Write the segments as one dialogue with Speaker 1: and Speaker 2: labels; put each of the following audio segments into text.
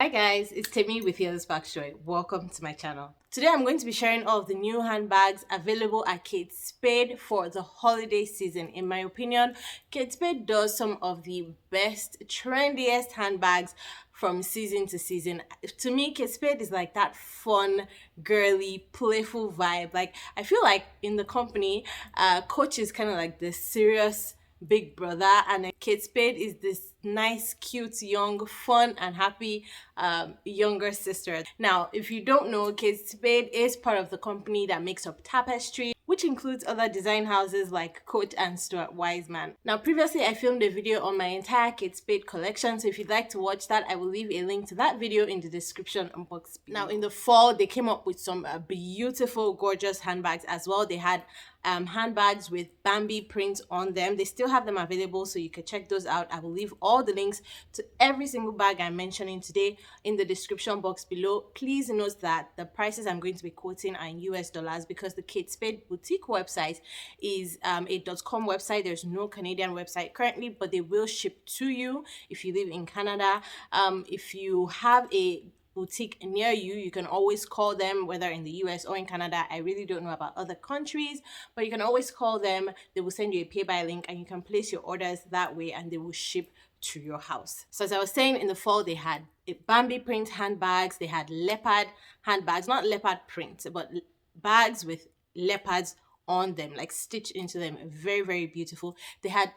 Speaker 1: Hi guys, it's Temi with Yellow Sparks Joy. Welcome to my channel. Today I'm going to be sharing all of the new handbags available at Kate Spade for the holiday season. In my opinion, Kate Spade does some of the best, trendiest handbags from season to season. To me, Kate Spade is like that fun, girly, playful vibe. Like I feel like in the company, Coach is kind of like the serious big brother, and Kate Spade is this nice, cute, young, fun, and happy younger sister. Now, if you don't know, Kate Spade is part of the company that makes up Tapestry, which includes other design houses like Coach and Stuart Weitzman. Now, previously I filmed a video on my entire Kate Spade collection, so if you'd like to watch that, I will leave a link to that video in the description box below. Now, in the fall, they came up with some beautiful, gorgeous handbags as well. They had handbags with Bambi prints on them. They still have them available, so you can check those out. I will leave all the links to every single bag I'm mentioning today in the description box below. Please note that the prices I'm going to be quoting are in US dollars because the Kate Spade boutique website is a .com website. There's no Canadian website currently, but they will ship to you if you live in Canada. If you have a boutique near you, you can always call them, whether in the US or in Canada. I really don't know about other countries, but you can always call them. They will send you a pay by link and you can place your orders that way and they will ship to your house. So as I was saying, in the fall they had Bambi print handbags, they had leopard handbags, not leopard print, but bags with leopards on them, like stitched into them. Very, very beautiful. They had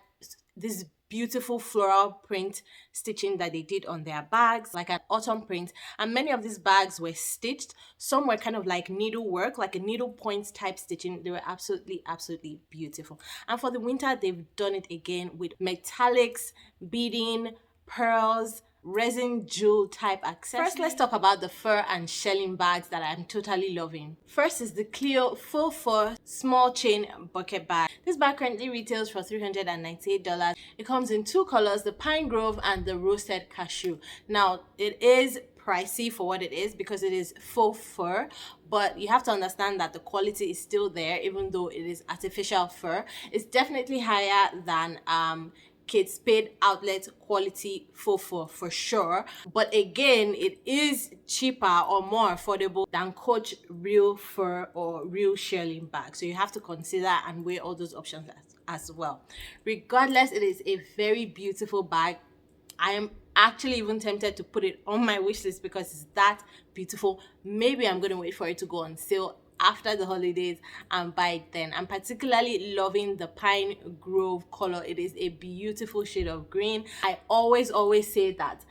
Speaker 1: this beautiful floral print stitching that they did on their bags, like an autumn print, and many of these bags were stitched. Some were kind of like needlework, like a needle point type stitching. They were absolutely beautiful. And for the winter, they've done it again with metallics, beading, pearls, resin jewel type accessories. First, let's talk about the fur and shelling bags that I'm totally loving. First is the Clio faux fur small chain bucket bag. This bag currently retails for $398. It comes in two colors, the pine grove and the roasted cashew. Now, it is pricey for what it is because it is faux fur, but you have to understand that the quality is still there even though it is artificial fur. It's definitely higher than Kate Spade outlet quality faux fur for sure, but again it is cheaper or more affordable than Coach real fur or real shearling bag, so you have to consider and weigh all those options as well. Regardless, it is a very beautiful bag. I am actually even tempted to put it on my wish list because it's that beautiful. Maybe I'm going to wait for it to go on sale after the holidays and buy it then. I'm particularly loving the pine grove color. It is a beautiful shade of green. I always say that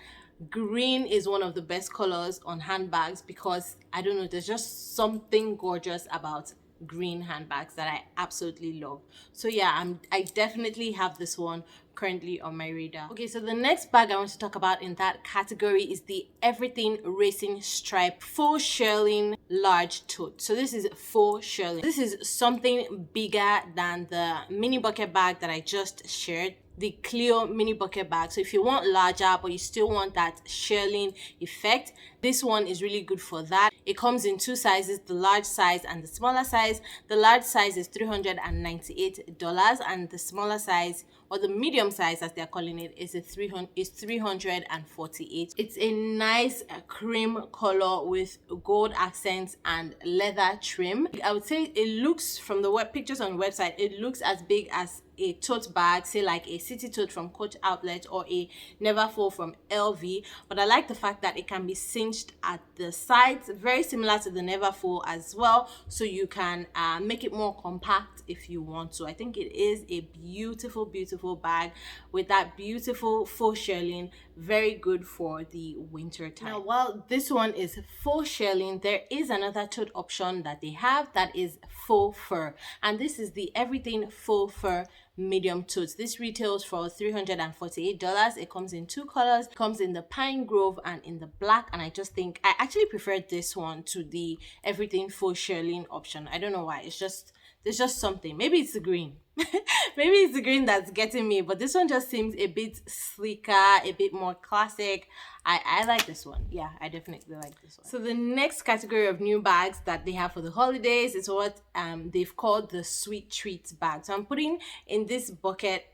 Speaker 1: green is one of the best colors on handbags because I don't know, there's just something gorgeous about green handbags that I absolutely love. So yeah, I definitely have this one currently on my radar. Okay, so the next bag I want to talk about in that category is the Everything Racing Stripe faux shearling large tote. So this is faux shearling. This is something bigger than the mini bucket bag that I just shared, the Clio mini bucket bag. So if you want larger but you still want that shearling effect, this one is really good for that. It comes in two sizes, the large size and the smaller size. The large size is $398 and the smaller size, or the medium size as they're calling it, is $348. It's a nice cream color with gold accents and leather trim. I would say it looks, from the pictures on the website, it looks as big as a tote bag, say like a city tote from Coach Outlet or a Neverfull from LV, but I like the fact that it can be cinched at the sides, very similar to the Neverfull as well, so you can make it more compact if you want to. I think it is a beautiful bag with that beautiful faux shearling, very good for the winter time. Now, while this one is faux shearling, there is another tote option that they have that is faux fur, and this is the Everything Faux Fur medium tote. This retails for $348. It comes in two colors. It comes in the pine grove and in the black, and I just think I actually prefer this one to the Everything Faux shearling option. I don't know why, it's just There's just something. Maybe it's the green. Maybe it's the green that's getting me, but this one just seems a bit sleeker, a bit more classic. I like this one. Yeah, I definitely like this one. So the next category of new bags that they have for the holidays is what they've called the sweet treats bag. So I'm putting in this bucket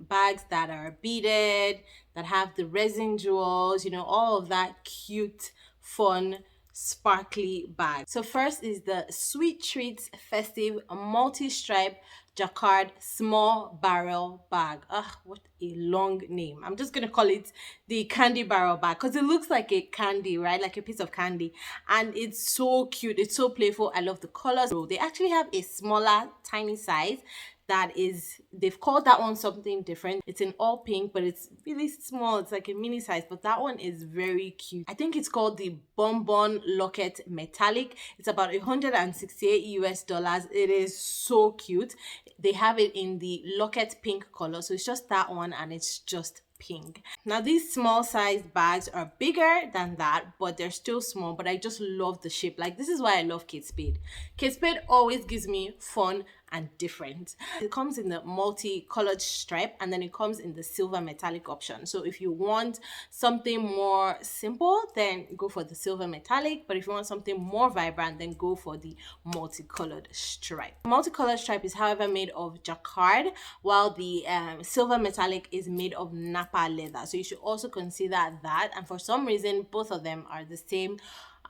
Speaker 1: bags that are beaded, that have the resin jewels, you know, all of that cute, fun, sparkly bag. So first is the Sweet Treats Festive Multi-Stripe Jacquard Small Barrel Bag. Ugh, what a long name. I'm just gonna call it the Candy Barrel Bag because it looks like a candy, right? Like a piece of candy. And it's so cute. It's so playful. I love the colors. They actually have a smaller, tiny size that is, they've called that one something different. It's in all pink, but it's really small. It's like a mini size, but that one is very cute. I think it's called the Bonbon Locket Metallic. It's about 168 US dollars. It is so cute. They have it in the locket pink color, so it's just that one, and it's just pink. Now these small sized bags are bigger than that, but they're still small, but I just love the shape. Like, this is why I love Kate Spade. Kate Spade always gives me fun and different. It comes in the multi-colored stripe, and then it comes in the silver metallic option. So if you want something more simple, then go for the silver metallic, but if you want something more vibrant, then go for the multicolored stripe. Multicolored stripe is however made of jacquard, while the silver metallic is made of Napa leather. So you should also consider that, and for some reason both of them are the same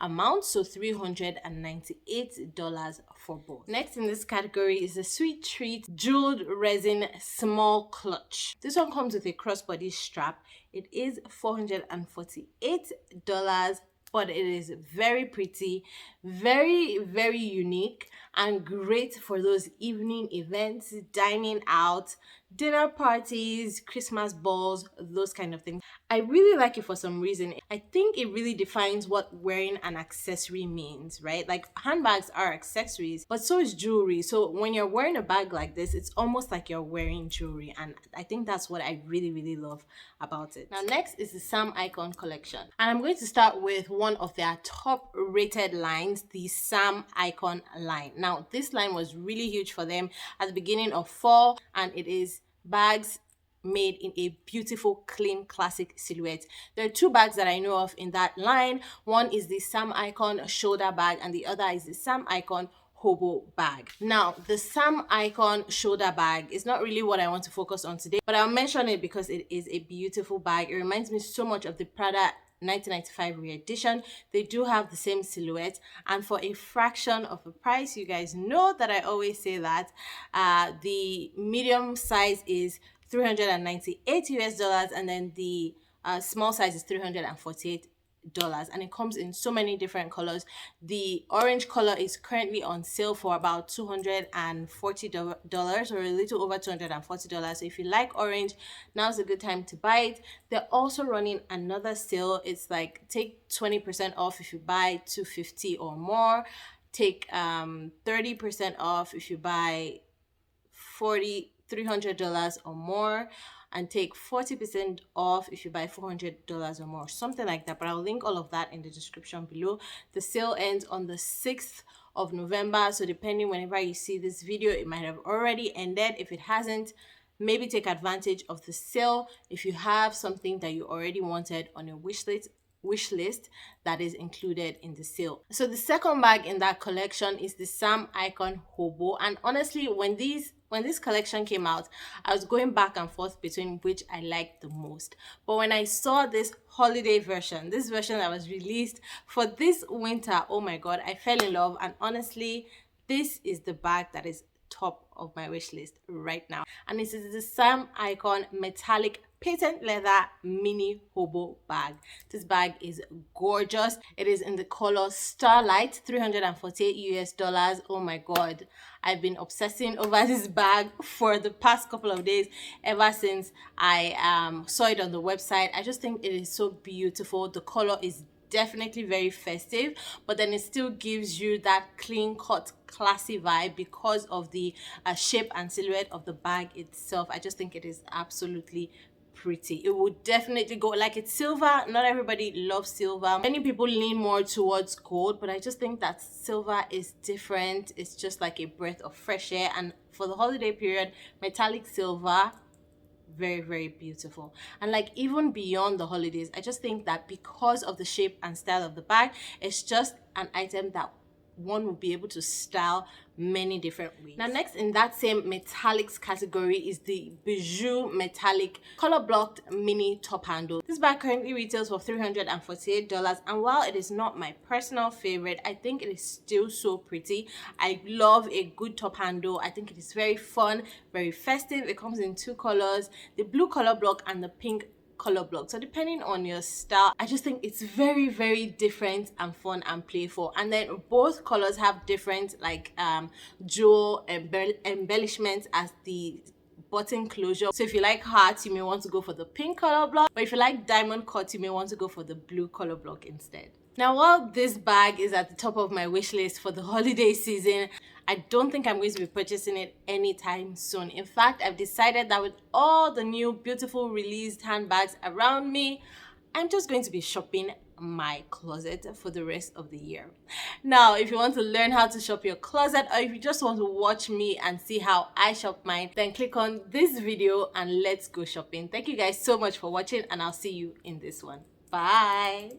Speaker 1: amount, so $398 for both. Next in this category is the Sweet Treat Jeweled Resin Small Clutch. This one comes with a crossbody strap. It is $448, but it is very pretty, very unique, and great for those evening events, dining out, dinner parties, Christmas balls, those kind of things. I really like it for some reason. I think it really defines what wearing an accessory means, right? Like, handbags are accessories, but so is jewelry. So when you're wearing a bag like this, it's almost like you're wearing jewelry, and I think that's what I really love about it. Now next is the Sam Icon collection, and I'm going to start with one of their top rated lines, the Sam Icon line. Now this line was really huge for them at the beginning of fall, and it is bags made in a beautiful, clean, classic silhouette. There are two bags that I know of in that line. One is the Sam Icon shoulder bag, and the other is the Sam Icon hobo bag. Now the Sam Icon shoulder bag is not really what I want to focus on today, but I'll mention it because it is a beautiful bag. It reminds me so much of the Prada 1995 re-edition. They do have the same silhouette, and for a fraction of the price, you guys know that I always say that the medium size is 398 US dollars, and then the small size is 348 dollars, and it comes in so many different colors. The orange color is currently on sale for about $240 or a little over $240. So if you like orange, now's a good time to buy it. They're also running another sale. It's like take 20% off if you buy $250 or more, take 30% off if you buy $300 or more, and take 40% off if you buy $400 or more, something like that. But I'll link all of that in the description below. The sale ends on the 6th of November, so depending whenever you see this video, it might have already ended. If it hasn't, maybe take advantage of the sale if you have something that you already wanted on your wish list that is included in the sale. So the second bag in that collection is the Sam Icon Hobo, and honestly, when this collection came out, I was going back and forth between which I liked the most. But when I saw this holiday version, this version that was released for this winter, oh my god, I fell in love. And honestly, this is the bag that is top of my wish list right now, and this is the Sam Icon metallic patent leather mini hobo bag. This bag is gorgeous. It is in the color Starlight, 348 US dollars. Oh my god, I've been obsessing over this bag for the past couple of days, ever since I saw it on the website. I just think it is so beautiful. The color is definitely very festive, but then it still gives you that clean cut, classy vibe because of the shape and silhouette of the bag itself. I just think it is absolutely pretty. It would definitely go, like, it's silver. Not everybody loves silver. Many people lean more towards gold, but I just think that silver is different. It's just like a breath of fresh air. And for the holiday period, metallic silver, very, very beautiful. And like, even beyond the holidays, I just think that because of the shape and style of the bag, it's just an item that one will be able to style many different ways. Now, next in that same metallics category is the Bijou Metallic Color Blocked Mini Top Handle. This bag currently retails for $348, and while it is not my personal favorite, I think it is still so pretty. I love a good top handle. I think it is very fun, very festive. It comes in two colors, the blue color block and the pink color block. So depending on your style, I just think it's very, very different and fun and playful. And then both colors have different like jewel embellishments as the button closure. So if you like hearts, you may want to go for the pink color block, but if you like diamond cut, you may want to go for the blue color block instead. Now, while this bag is at the top of my wish list for the holiday season, I don't think I'm going to be purchasing it anytime soon. In fact, I've decided that with all the new beautiful released handbags around me, I'm just going to be shopping my closet for the rest of the year. Now, if you want to learn how to shop your closet, or if you just want to watch me and see how I shop mine, then click on this video and let's go shopping. Thank you guys so much for watching, and I'll see you in this one. Bye.